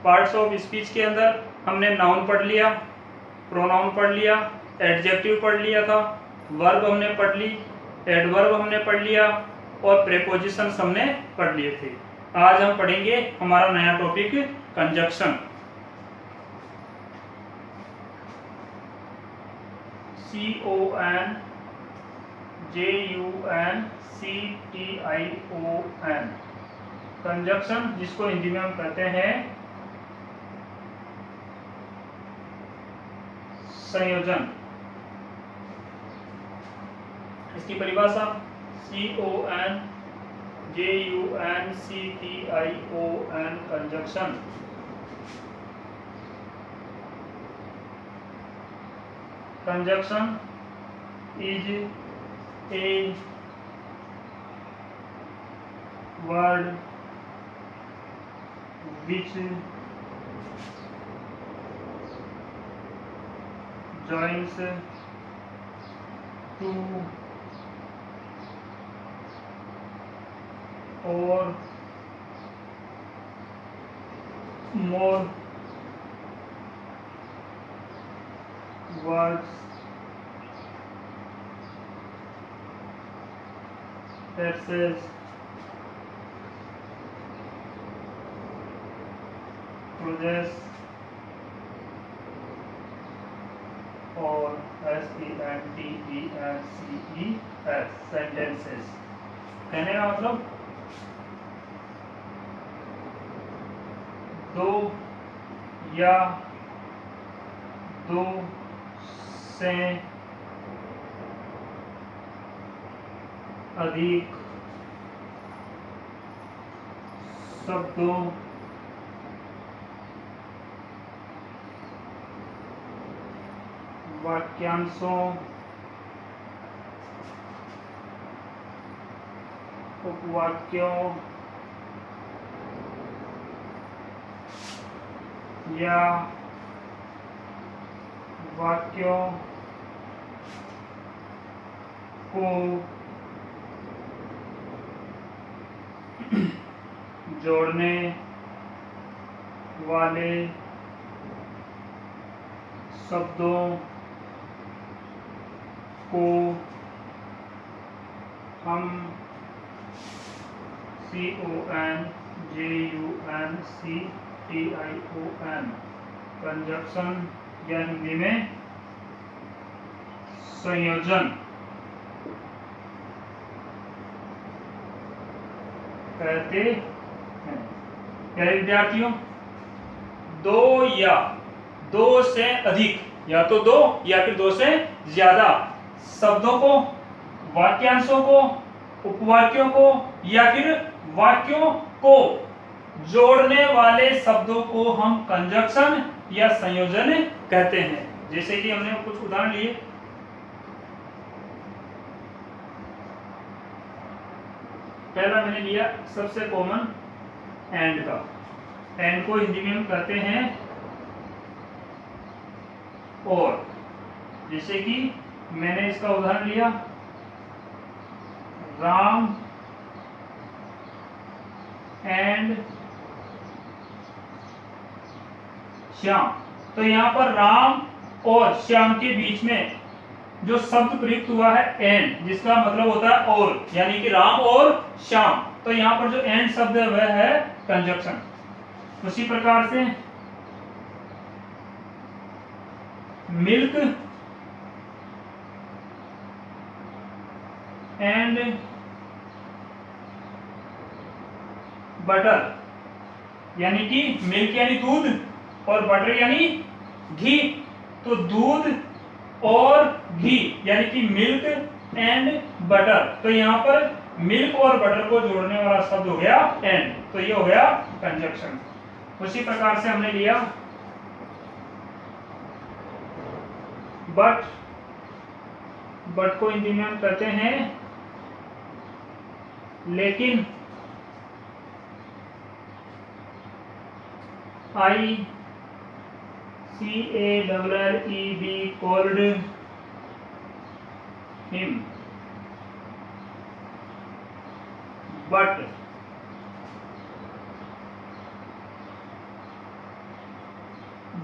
Parts of speech के अंदर हमने नाउन पढ़ लिया, प्रोनाउन पढ़ लिया, एडजेक्टिव पढ़ लिया था, वर्ब हमने पढ़ ली, एडवर्ब हमने पढ़ लिया और प्रेपोजिशंस हमने पढ़ लिए थे। आज हम पढ़ेंगे हमारा नया टॉपिक कंजक्शन। CONJUNCTION कंजक्शन, जिसको हिंदी में हम कहते हैं संयोजन। इसकी परिभाषा CONJUNCTION conjunction is a word which joins two or more words phrases, clauses or SENTENCES sentences। कहने का मतलब दो या दो से अधिक शब्दों, वाक्यांशों, उपवाक्यों या वाक्यों को जोड़ने वाले शब्दों को हम CONJUNCTION कंजक्शन या हिंदी में संयोजन कहते हैं। प्यारे विद्यार्थियों, दो या दो से अधिक, या तो दो या फिर दो से ज्यादा शब्दों को, वाक्यांशों को, उपवाक्यों को या फिर वाक्यों को जोड़ने वाले शब्दों को हम कंजक्शन या संयोजन कहते हैं। जैसे कि हमने कुछ उदाहरण लिए। पहला मैंने लिया सबसे कॉमन एंड का। एंड को हिंदी में हम कहते हैं और। जैसे कि मैंने इसका उदाहरण लिया राम एंड श्याम। तो यहाँ पर राम और श्याम के बीच में जो शब्द प्रयुक्त हुआ है एंड, जिसका मतलब होता है और, यानी कि राम और श्याम। तो यहाँ पर जो एंड शब्द है वह है कंजक्शन। उसी प्रकार से मिल्क एंड बटर, यानी कि मिल्क यानी दूध और बटर यानी घी। तो दूध और घी यानी कि मिल्क एंड बटर। तो यहाँ पर मिल्क और बटर को जोड़ने वाला शब्द हो गया एंड, तो ये हो गया कंजक्शन। उसी प्रकार से हमने लिया बट। बट को हिंदी में हम कहते हैं लेकिन। ICALLEB called him, but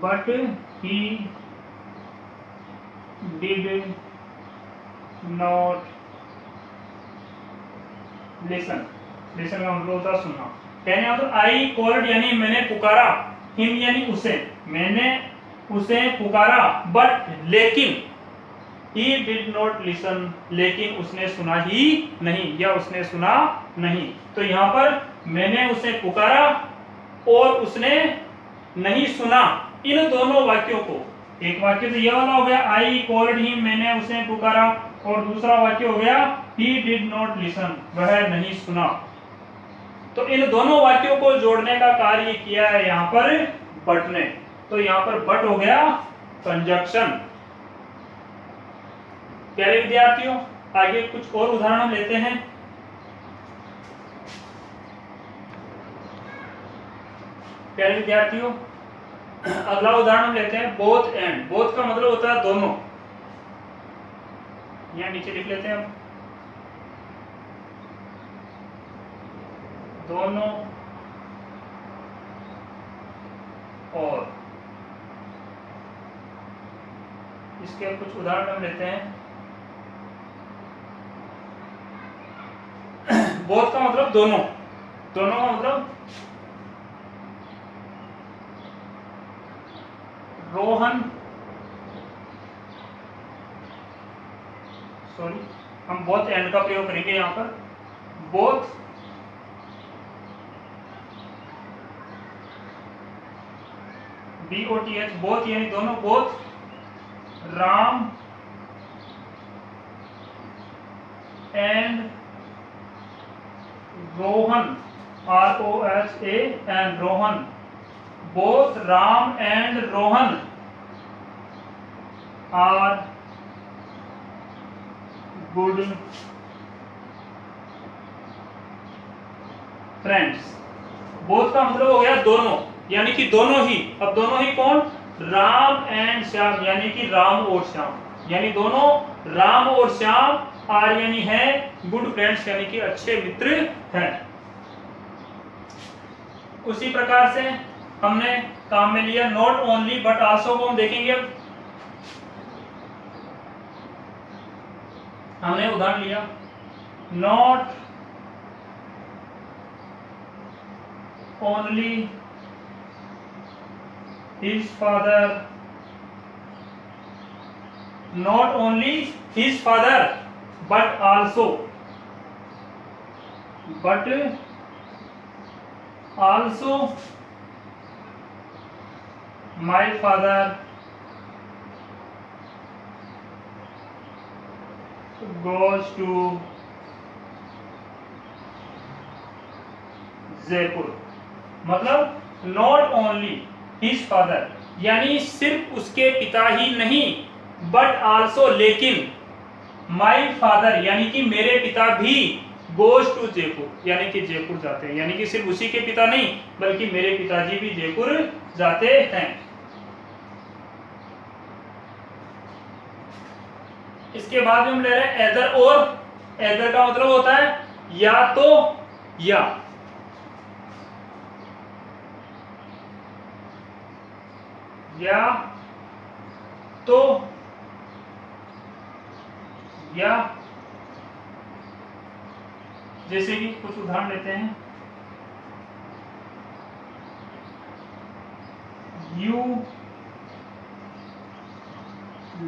but he did not listen. Listen का मतलब होता है सुनना। कहने का तो आई कॉल्ड यानी मैंने पुकारा, हिम यानी उसे, मैंने उसे पुकारा, बट लेकिन, he did not listen लेकिन उसने सुना ही नहीं या उसने सुना नहीं। तो यहाँ पर मैंने उसे पुकारा और उसने नहीं सुना, इन दोनों वाक्यों को, एक वाक्य तो यह वाला हो गया आई कॉल्ड हिम मैंने उसे पुकारा, और दूसरा वाक्य हो गया he did not listen वह नहीं सुना। तो इन दोनों वाक्यों को जोड़ने का कार्य किया है यहाँ पर बट ने। तो यहाँ पर बट हो गया कंजक्शन। प्यारे विद्यार्थियों, आगे कुछ और उदाहरण हम लेते हैं। प्यारे विद्यार्थियों, अगला उदाहरण हम लेते हैं बोथ एंड। बोथ का मतलब होता है दोनों, यहाँ नीचे लिख लेते हैं हम, दोनों और। इसके कुछ उदाहरण हम लेते हैं। बोथ का मतलब दोनों, दोनों का मतलब रोहन, सॉरी हम बोथ एंड का प्रयोग करेंगे यहाँ पर। बोथ BOTH बोथ यानी दोनों, both Ram and Rohan ROHAN Rohan, both Ram and Rohan are good friends. Both का मतलब हो गया दोनों, यानी कि दोनों ही। अब दोनों ही कौन? राम एंड श्याम, यानी कि राम और श्याम, यानी दोनों राम और श्याम आर यानी है गुड फ्रेंड्स, यानी कि अच्छे मित्र हैं। उसी प्रकार से हमने काम में लिया नॉट ओनली बट आल्सो को हम देखेंगे। अब हमने उदाहरण लिया not only his father, not only his father but also my father goes to Jaipur. मतलब नॉट ओनली हिज फादर यानी सिर्फ उसके पिता ही नहीं, बट आल्सो लेकिन, माई फादर यानी कि मेरे पिता भी, गोज टू जयपुर यानी कि जयपुर जाते हैं, यानी कि सिर्फ उसी के पिता नहीं बल्कि मेरे पिताजी भी जयपुर जाते हैं। इसके बाद हम ले रहे हैं एदर और। एदर का मतलब होता है या तो या, या तो या। जैसे कि कुछ उदाहरण लेते हैं, यू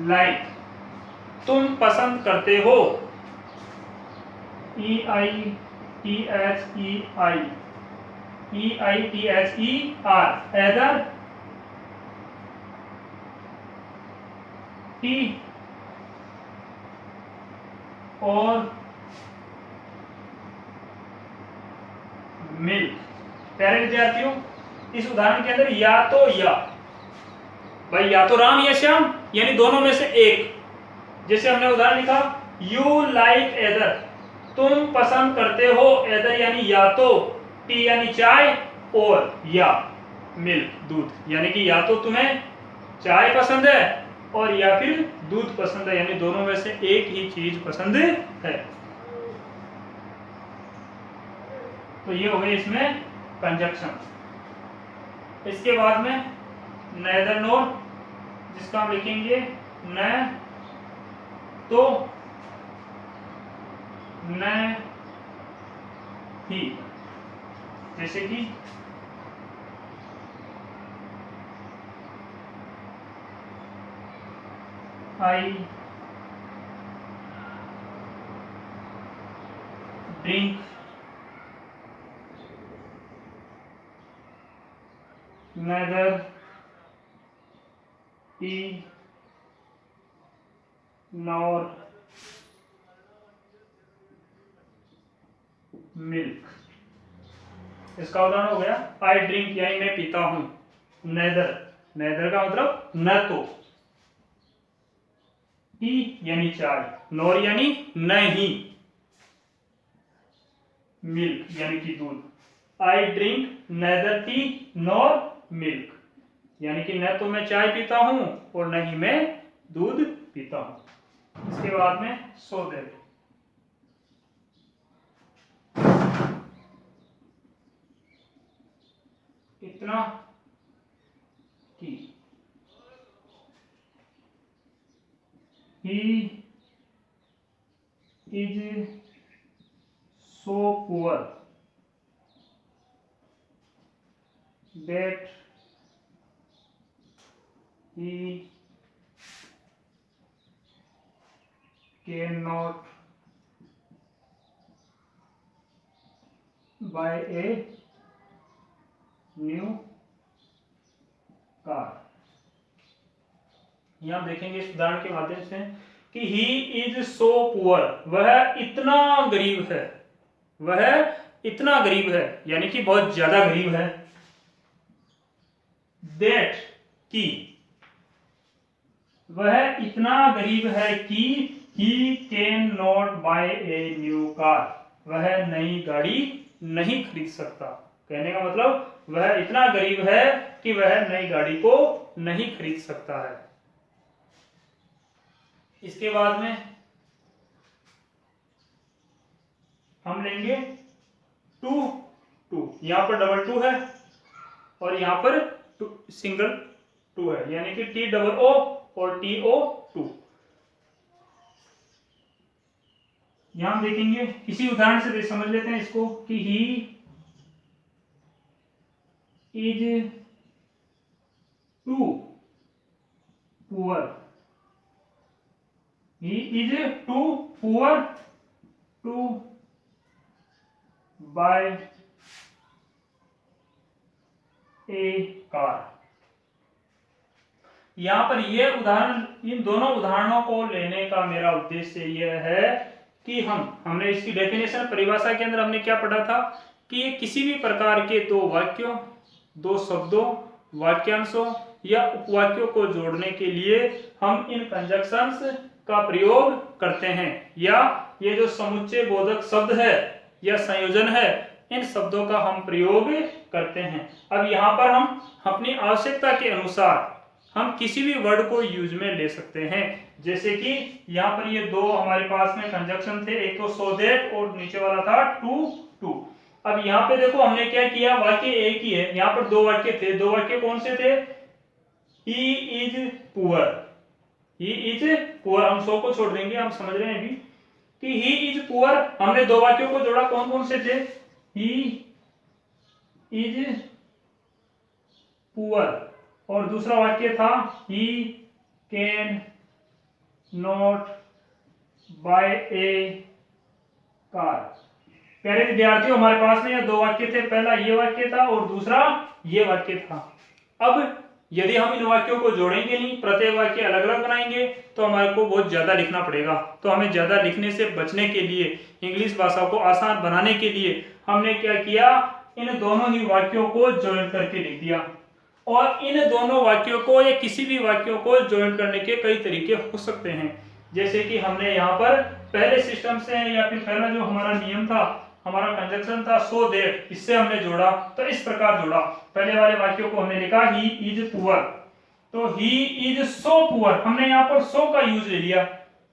लाइक तुम पसंद करते हो, EITHER एदर टी और मिल्क। प्यारे विद्यार्थियों, इस उदाहरण के अंदर या तो या, भाई या तो राम या श्याम यानी दोनों में से एक। जैसे हमने उदाहरण लिखा यू लाइक एदर तुम पसंद करते हो, एदर यानी या तो, टी यानी चाय, और या मिल्क दूध, यानी कि या तो तुम्हें चाय पसंद है और या फिर दूध पसंद है, यानी दोनों में से एक ही चीज पसंद है। तो ये हो गई इसमें कंजक्शन। इसके बाद में नेदर नोर, जिसका हम लिखेंगे न तो न ही। जैसे कि I drink neither tea nor milk। इसका उदाहरण हो गया आई ड्रिंक, यानी मैं पीता हूं। नेदर, नेदर का मतलब न तो, टी यानी चाय, नोर यानी नहीं, मिल्क यानी कि दूध। I drink neither tea nor milk, यानी कि न तो मैं चाय पीता हूं और न ही मैं दूध पीता हूं। इसके बाद में सो दैट, इतना कि he is so poor that he cannot buy a new car। यहां देखेंगे इस उदाहरण के माध्यम से कि ही इज सो पुअर, वह इतना गरीब है, वह इतना गरीब है यानी कि बहुत ज्यादा गरीब है। दैट कि वह इतना गरीब है कि he can not buy a new car, वह नई गाड़ी नहीं खरीद सकता। कहने का मतलब वह इतना गरीब है कि वह नई गाड़ी को नहीं खरीद सकता है। इसके बाद में हम लेंगे टू टू, यहां पर डबल टू है और यहां पर सिंगल टू है, यानी कि टी डबल ओ और टी ओ टू। यहां हम देखेंगे इसी उदाहरण से समझ लेते हैं इसको कि he is too poor, he is too poor to buy a car। यहां पर ये उदाहरण, इन दोनों उदाहरणों को लेने का मेरा उद्देश्य यह है कि हमने इसकी डेफिनेशन, परिभाषा के अंदर हमने क्या पढ़ा था कि ये किसी भी प्रकार के दो वाक्यों, दो शब्दों, वाक्यांशों या उपवाक्यों को जोड़ने के लिए हम इन कंजक्शंस का प्रयोग करते हैं, या ये जो समुच्चय बोधक शब्द है या संयोजन है, इन शब्दों का हम प्रयोग करते हैं। अब यहाँ पर हम अपनी आवश्यकता के अनुसार हम किसी भी वर्ड को यूज में ले सकते हैं। जैसे कि यहाँ पर ये दो हमारे पास में कंजक्शन थे, एक तो सो दैट और नीचे वाला था टू टू। अब यहाँ पे देखो हमने क्या किया, वाक्य एक ही है, यहाँ पर दो वाक्य थे। दो वाक्य कौन से थे? He is poor, he is poor, हम सो को छोड़ देंगे, हम समझ रहे हैं अभी कि ही इज पुअर। हमने दो वाक्यों को जोड़ा, कौन कौन से थे? ही इज पुअर और दूसरा वाक्य था he can not buy a car. प्यारे विद्यार्थियों, हमारे पास में ये दो वाक्य थे, पहला ये वाक्य था और दूसरा ये वाक्य था। अब यदि हम इन वाक्यों को जोड़ेंगे नहीं, प्रत्येक वाक्य अलग अलग बनाएंगे, तो हमारे को बहुत ज्यादा लिखना पड़ेगा। तो हमें ज्यादा लिखने से बचने के लिए, इंग्लिश भाषा को आसान बनाने के लिए हमने क्या किया, इन दोनों ही वाक्यों को ज्वाइन करके लिख दिया। और इन दोनों वाक्यों को या किसी भी वाक्यों को ज्वाइन करने के कई तरीके हो सकते हैं। जैसे कि हमने यहाँ पर पहले सिस्टम से या फिर पहला जो हमारा नियम था, हमारा कंजक्शन था सो दैट, इससे हमने जोड़ा। तो इस प्रकार जोड़ा, पहले वाले वाक्यों को हमने लिखा ही इज पुअर, तो ही इज सो पुअर, हमने यहाँ पर सो का यूज ले लिया।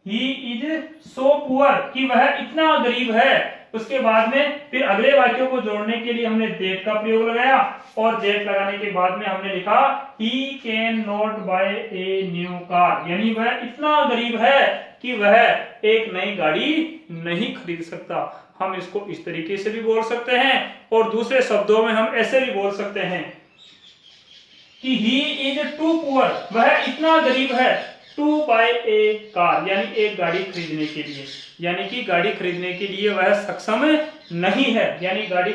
ही इज सो पुअर कि वह इतना गरीब है उसके बाद में फिर अगले वाक्यों को जोड़ने के लिए हमने दैट का प्रयोग लगाया, और दैट लगाने के बाद में हमने लिखा he can not buy a new car, यानी वह इतना गरीब है कि वह एक नई गाड़ी नहीं खरीद सकता। हम इसको इस तरीके से भी बोल सकते हैं, और दूसरे शब्दों में हम ऐसे भी बोल सकते हैं कि ही इज टू पुअर, वह इतना गरीब है, टू बाय ए कार, यानी एक गाड़ी खरीदने के लिए, यानी कि गाड़ी खरीदने के लिए वह सक्षम नहीं है, यानी गाड़ी